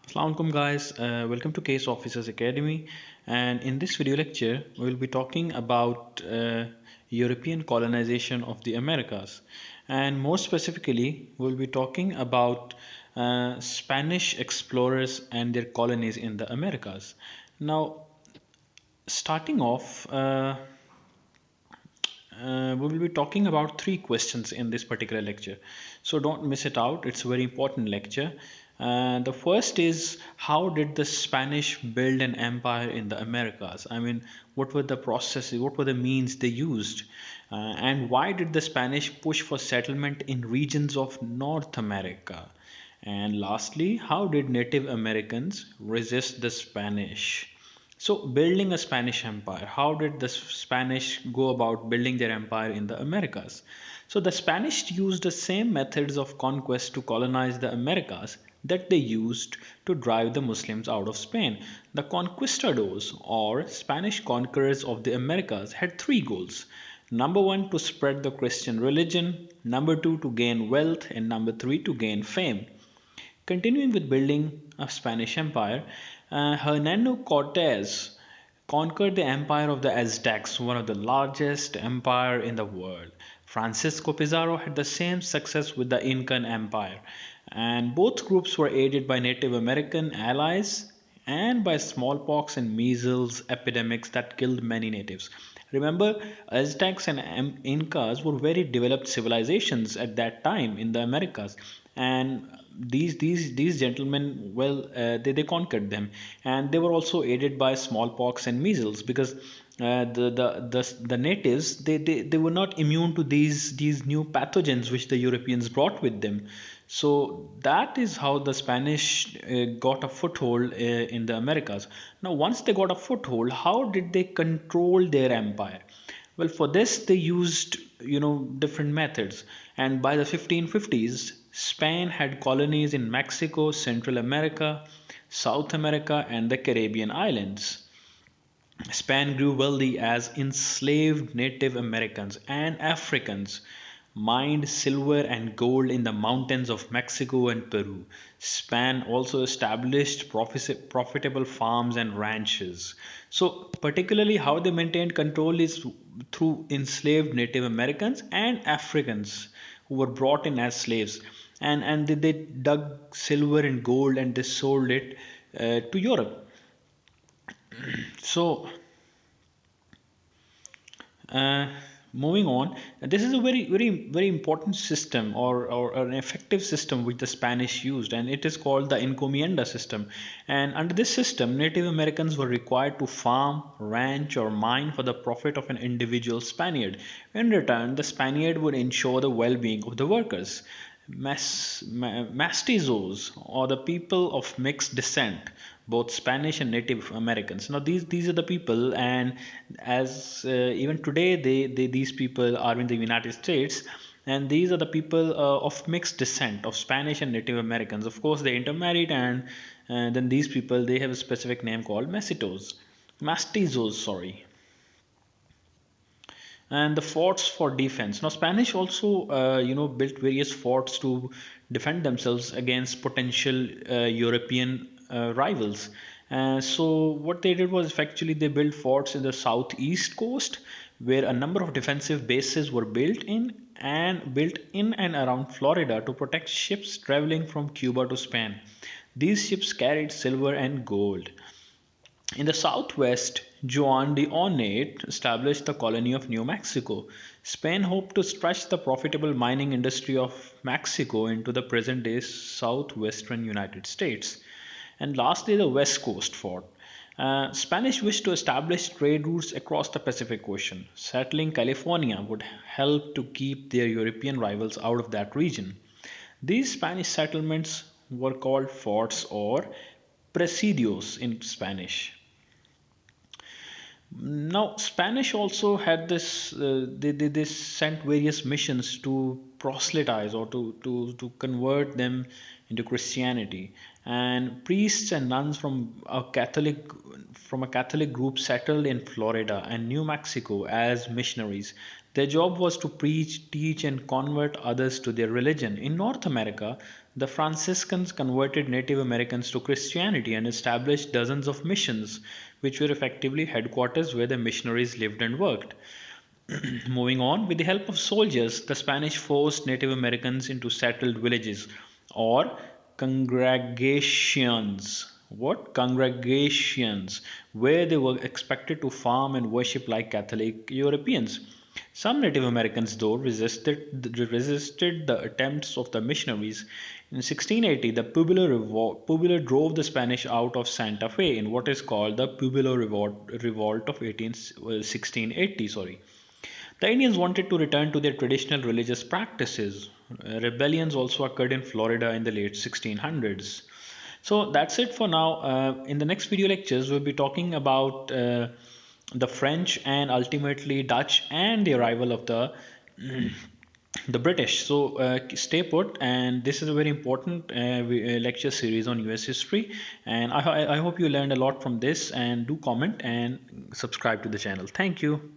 Assalamualaikum guys, welcome to Case Officers Academy, and in this video lecture we will be talking about European colonization of the Americas, and more specifically we will be talking about Spanish explorers and their colonies in the Americas. Now starting off, we will be talking about three questions in this particular lecture. So don't miss it out. It's a very important lecture. The first is, how did the Spanish build an empire in the Americas? I mean, what were the processes, what were the means they used? And why did the Spanish push for settlement in regions of North America? And lastly, how did Native Americans resist the Spanish? So, building a Spanish empire, how did the Spanish go about building their empire in the Americas? So, the Spanish used the same methods of conquest to colonize the Americas that they used to drive the Muslims out of Spain. The conquistadors, or Spanish conquerors of the Americas, had three goals. Number one, to spread the Christian religion. Number two, to gain wealth. And number three, to gain fame. Continuing with building a Spanish empire, Hernando Cortes conquered the empire of the Aztecs, one of the largest empire in the world. Francisco Pizarro had the same success with the Incan Empire, and both groups were aided by Native American allies and by smallpox and measles epidemics that killed many natives. Remember, Aztecs and Incas were very developed civilizations at that time in the Americas, and these gentlemen, well, they conquered them, and they were also aided by smallpox and measles because the natives, they were not immune to these new pathogens which the Europeans brought with them. So that is how the Spanish got a foothold in the Americas. Now, once they got a foothold, how did they control their empire? Well, for this they used, different methods. And by the 1550s, Spain had colonies in Mexico, Central America, South America, and the Caribbean islands. Spain grew wealthy as enslaved Native Americans and Africans mined silver and gold in the mountains of Mexico and Peru. Spain also established profitable farms and ranches. So, particularly, how they maintained control is through enslaved Native Americans and Africans who were brought in as slaves. And they dug silver and gold and they sold it to Europe. So, Uh, moving on, this is a very important system, or an effective system which the Spanish used, and it is called the Encomienda system. And under this system, Native Americans were required to farm, ranch, or mine for the profit of an individual Spaniard. In return, the Spaniard would ensure the well-being of the workers. Mestizos, or the people of mixed descent, both Spanish and Native Americans. Now these are the people, and as even today these people are in the United States, and these are the people of mixed descent of Spanish and Native Americans. Of course, they intermarried, and then these people, they have a specific name called mestizos, sorry. And the forts for defense. Now, Spanish also, built various forts to defend themselves against potential European rivals. So, what they did was effectively they built forts in the southeast coast, where a number of defensive bases were built in and around Florida to protect ships traveling from Cuba to Spain. These ships carried silver and gold. In the southwest, Juan the Ornate established the colony of New Mexico. Spain hoped to stretch the profitable mining industry of Mexico into the present day southwestern United States. And lastly, the West Coast fort. Spanish wished to establish trade routes across the Pacific Ocean. Settling California would help to keep their European rivals out of that region. These Spanish settlements were called forts, or presidios in Spanish. Now, Spanish also had this, they sent various missions to proselytize, or to convert them into Christianity. And priests and nuns from a Catholic group settled in Florida and New Mexico as missionaries. Their job was to preach, teach, and convert others to their religion. In North America, The Franciscans converted Native Americans to Christianity and established dozens of missions, which were effectively headquarters where the missionaries lived and worked. Moving on, with the help of soldiers, the Spanish forced Native Americans into settled villages or congregations. What? Congregations, where they were expected to farm and worship like Catholic Europeans. Some Native Americans, though, resisted the attempts of the missionaries. In 1680, the Pueblo drove the Spanish out of Santa Fe in what is called the Revolt of 1680. Sorry. The Indians wanted to return to their traditional religious practices. Rebellions also occurred in Florida in the late 1600s. So that's it for now. In the next video lectures, we'll be talking about the French and ultimately Dutch and the arrival of the British. So stay put, and this is a very important lecture series on US history. And I hope you learned a lot from this. And do comment and subscribe to the channel. Thank you.